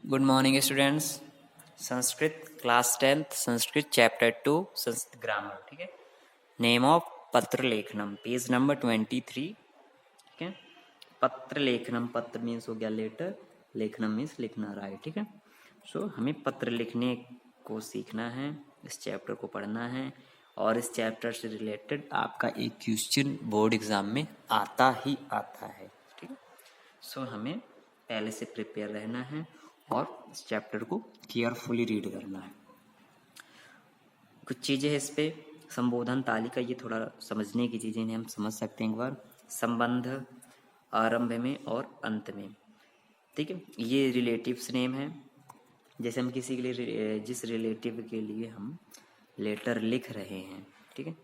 Good morning students. Sanskrit class 10th Sanskrit chapter 2 Sanskrit grammar. ठीक है। Name of पत्र लेखनम, पेज नंबर 23। ठीक है। पत्र लेखनम, पत्र मीन्स हो गया लेटर, लेखनम मीन्स लिखना, राइट। ठीक है। सो हमें पत्र लिखने को सीखना है, इस चैप्टर को पढ़ना है और इस चैप्टर से रिलेटेड आपका एक क्वेश्चन बोर्ड एग्जाम में आता ही आता है। ठीक है। सो हमें पहले से प्रिपेयर रहना है और इस चैप्टर को केयरफुली रीड करना है। कुछ चीज़ें हैं इस पे, संबोधन तालिका, ये थोड़ा समझने की चीज़ें हैं, हम समझ सकते हैं एक बार। संबंध आरंभ में और अंत में, ठीक है। ये रिलेटिव्स नेम है। जैसे हम किसी के लिए, जिस रिलेटिव के लिए हम लेटर लिख रहे हैं, ठीक है,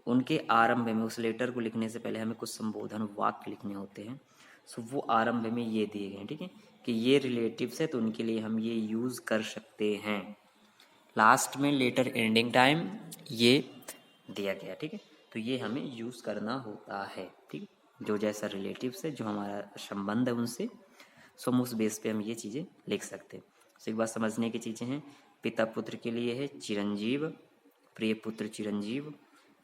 उनके आरंभ में, उस लेटर को लिखने से पहले हमें कुछ संबोधन वाक्य लिखने होते हैं। सो वो आरंभ में ये दिए गए हैं, ठीक है, कि ये रिलेटिव्स है तो उनके लिए हम ये यूज़ कर सकते हैं। लास्ट में लेटर एंडिंग टाइम ये दिया गया, ठीक है। तो ये हमें यूज़ करना होता है, ठीक है। जो जैसा रिलेटिव्स है, जो हमारा संबंध है उनसे, सो हम उस बेस पे हम ये चीज़ें लिख सकते हैं। सो एक बार समझने की चीज़ें हैं। पिता पुत्र के लिए है चिरंजीव, प्रिय पुत्र चिरंजीव।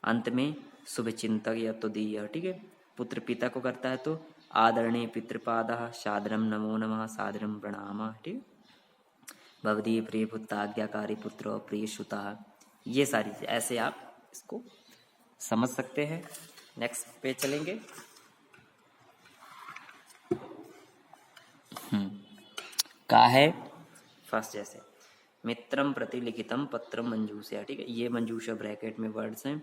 अंत में शुभचिंतक या तो दिया, ठीक है। पुत्र पिता को करता है तो आदरणीय पितृपादः सादरम नमो नमः सादरम प्रणामः, ठीक है। भवदीय प्रिय पुत्र आज्ञाकारी पुत्र प्रिय सुता, ये सारी ऐसे आप इसको समझ सकते हैं। नेक्स्ट पे चलेंगे। का है फर्स्ट, जैसे मित्रम प्रति लिखितम पत्रम मंजूषया, ठीक है। ये मंजूषा ब्रैकेट में वर्ड्स हैं,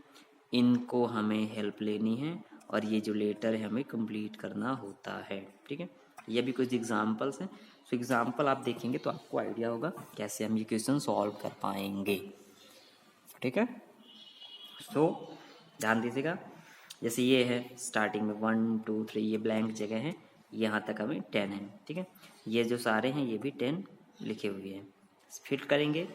इनको हमें हेल्प लेनी है और ये जो लेटर है हमें कंप्लीट करना होता है, ठीक है। ये भी कुछ एग्जाम्पल्स हैं। तो एग्जाम्पल आप देखेंगे तो आपको आइडिया होगा कैसे हम ये क्वेश्चन सॉल्व कर पाएंगे, ठीक है। सो ध्यान दीजिएगा। जैसे ये है स्टार्टिंग में 1 2 3, ये ब्लैंक जगह है, यहाँ तक हमें 10 है, ठीक है। ये जो सारे हैं ये भी 10 लिखे हुए हैं, फिट करेंगे।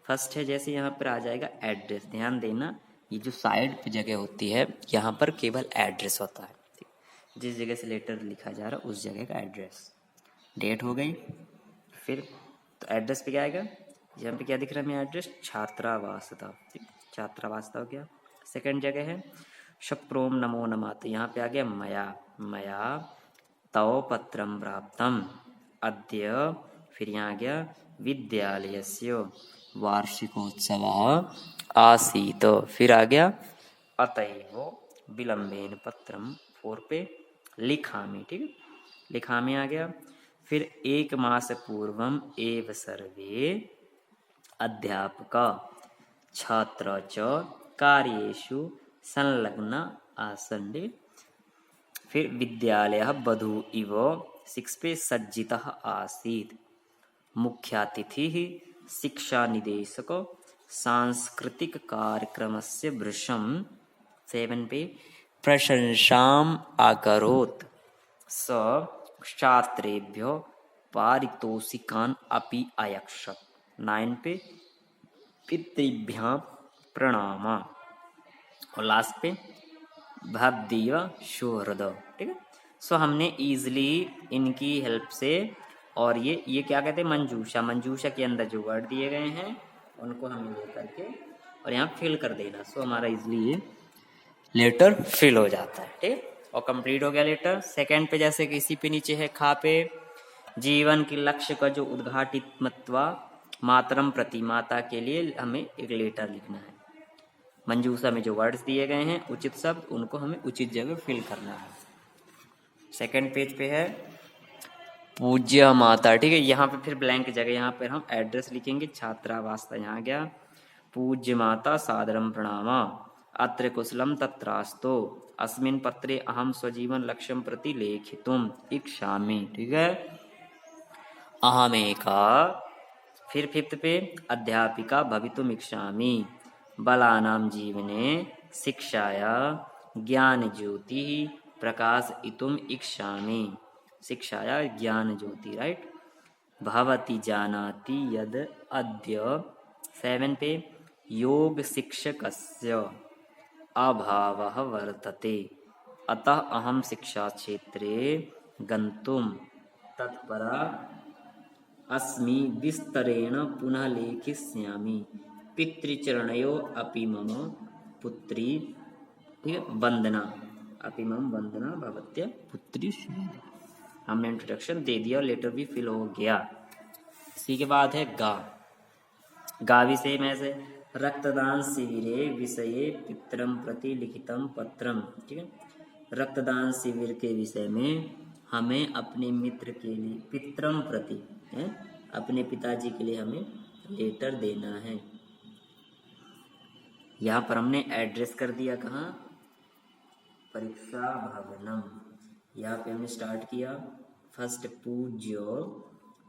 फर्स्ट है, जैसे यहाँ पर आ जाएगा एड्रेस, ध्यान देना ये जो साइड पे जगह होती है यहाँ पर केवल एड्रेस होता है, ठीक? जिस जगह से लेटर लिखा जा रहा है उस जगह का एड्रेस। डेट हो गई, फिर तो एड्रेस पे क्या आएगा, यहाँ पे क्या दिख रहा है हमें एड्रेस, छात्रावास था, ठीक, छात्रावास हो गया। सेकंड जगह है शप्रोम नमो नमः, तो यहाँ पे आ गया मया, मया तव पत्रम प्राप्तम अद्य, फिर यहाँ आ गया विद्यालयस्य वार्षिकोत्सवः आसीत्, फिर आ गया अतएव विलंबेन पत्रम 4 पे लिखामि, ठीक है, लिखामि आ गया। फिर 1 मास पूर्वम एव सर्वे अध्यापक छात्र च कार्येषु संलग्न आसन्, फिर विद्यालयः वधू इव 6 पे सज्जितः आसीत्, मुख्यातिथिः शिक्षा निदेशक सांस्कृतिक कार्यक्रमस्य वृषं 7 पे प्रशंसाम् अकरोत्, स छात्रेभ्यो पारितोषिकान् अपि अयच्छत्, 9 पे पितृभ्यां प्रणाम, और लास्ट पे भवदीय सुहृद, ठीक है। सो हमने इजीली इनकी हेल्प से, और ये क्या कहते हैं, मंजूषा, मंजूषा के अंदर जो वर्ड दिए गए हैं उनको हमें लेकर के और यहाँ फिल कर देना। सो हमारा इजीली ये लेटर फिल हो जाता है, ठीक, और कंप्लीट हो गया लेटर। सेकंड पे जैसे कि इसी पे नीचे है खा पे, जीवन के लक्ष्य का जो उद्घाटित मत्वा मातरम प्रति, माता के लिए हमें एक लेटर लिखना है। मंजूषा में जो वर्ड्स दिए गए हैं उचित शब्द, उनको हमें उचित जगह फिल करना है। सेकंड पेज पे है पूज्य माता, ठीक है। यहाँ पे फिर ब्लैंक जगह, यहाँ पर हम एड्रेस लिखेंगे, छात्रावास था, यहाँ गया पूज्य माता सादरम प्रणाम, अत्र कुशलम तत्रास्तु, अस्मिन् पत्रे अहम स्वजीवन लक्ष्यम प्रति लेखितुम इच्छामि, ठीक है, अहमेका। फिर 5th पे अध्यापिका भवितुम इच्छामि, बालानां जीवने शिक्षाया ज्ञान ज्योति प्रकाशयितुम इच्छामि, शिक्षाया ज्ञान ज्योति, राइट। भवती जानाति यद अद्य 7 पे योग शिक्षकस्य अभावः वर्तते, अतः अहम शिक्षा क्षेत्रे गन्तुम तत्परा अस्मि विस्तरेण पुनः लेखिष्यामि पितृचरणयो अपि मम पुत्री, ठीक है, वंदना अपि मम वंदना भवत्य पुत्री सुनीता। हमने इंट्रोडक्शन दे दिया, लेटर भी फिल हो गया। इसी के बाद है गा। गा विषय में से रक्तदान शिविरे विषये पितरम प्रति लिखितम पत्रम, ठीक है, रक्तदान शिविर के विषय में हमें अपने मित्र के लिए, पितरम प्रति है, अपने पिताजी के लिए हमें लेटर देना है। यहाँ पर हमने एड्रेस कर दिया कहाँ, परीक्षा भवनम। यहाँ पे हमने स्टार्ट किया फर्स्ट पूज्यो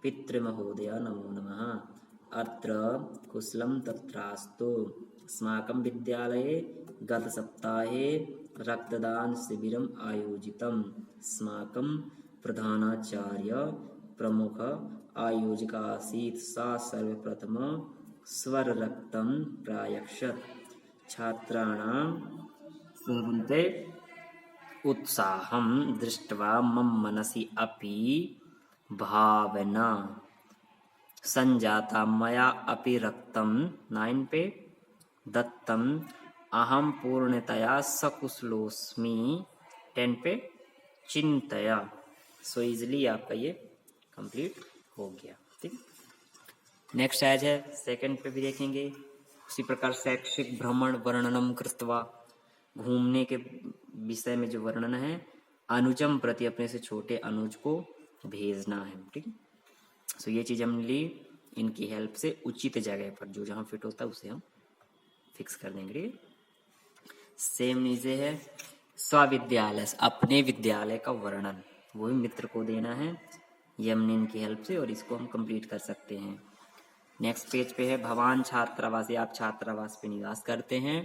पितृ महोदय नमो नमः अत्र कुशलं तत्रास्तु अस्माकं विद्यालये गत सप्ताहे रक्तदान शिबिरम् आयोजितम् अस्माकं प्रधानाचार्य प्रमुख आयोजका आसीत् सा सर्वप्रथम स्वर रक्तं प्रायक्षत छात्राणां स्रवन्ते उत्साहं दृष्ट्वा मम मनसि अपि भावना संजाता मया अपि रक्तं 9 पे दत्तम अहम पूर्णतया सकुशलोस्मि 10 पे चिंतया। सो इजली आपका ये कंप्लीट हो गया। ठीक, नेक्स्ट आज है सेकंड पे भी देखेंगे। उसी प्रकार शैक्षिक भ्रमण वर्णनम कृत्वा, घूमने के विषय में जो वर्णन है, अनुजम प्रति अपने से छोटे अनुज को भेजना है। ठीक है, सो ये चीज हमने ली, इनकी हेल्प से उचित जगह पर जो जहाँ फिट होता है उसे हम फिक्स कर देंगे। ठीक है, सेम नीचे है स्वविद्यालय, अपने विद्यालय का वर्णन, वो भी मित्र को देना है। ये हमने इनकी हेल्प से, और इसको हम कंप्लीट कर सकते हैं। नेक्स्ट पेज पे है भवान छात्रावास, आप छात्रावास पे निवास करते हैं।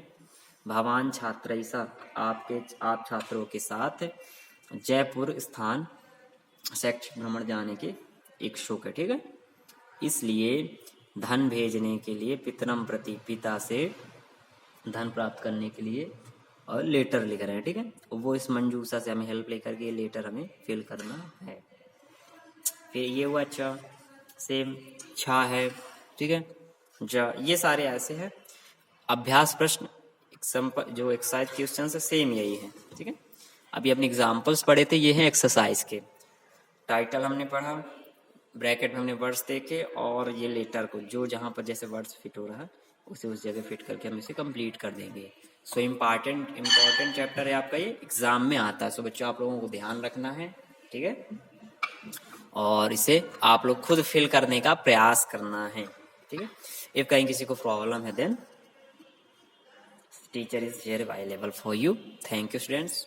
भवान छात्र आप छात्रों के साथ जयपुर स्थान शैक्षिक भ्रमण जाने के इच्छुक है। ठीक है, इसलिए धन भेजने के लिए पितरम प्रति, पिता से धन प्राप्त करने के लिए और लेटर लिख रहे हैं। ठीक है, वो इस मंजूषा से हमें हेल्प लेकर के ये लेटर हमें फिल करना है। फिर ये हुआ अच्छा, सेम छा है। ठीक है, ये सारे ऐसे हैं अभ्यास प्रश्न, जो एक्सरसाइज क्वेश्चन है सेम यही है। ठीक है, अभी अपने एग्जाम्पल्स पढ़े थे, ये हैं एक्सरसाइज के। टाइटल हमने पढ़ा, ब्रैकेट में हमने वर्ड्स देखे, और ये लेटर को जो जहाँ पर जैसे वर्ड्स फिट हो रहा है उसे उस जगह फिट करके हम इसे कंप्लीट कर देंगे। सो इम्पॉर्टेंट चैप्टर है आपका, ये एग्जाम में आता है। सो बच्चों आप लोगों को ध्यान रखना है। ठीक है, और इसे आप लोग खुद फिल करने का प्रयास करना है। ठीक है, इफ कहीं किसी को प्रॉब्लम है then teacher is here available for you. Thank you students.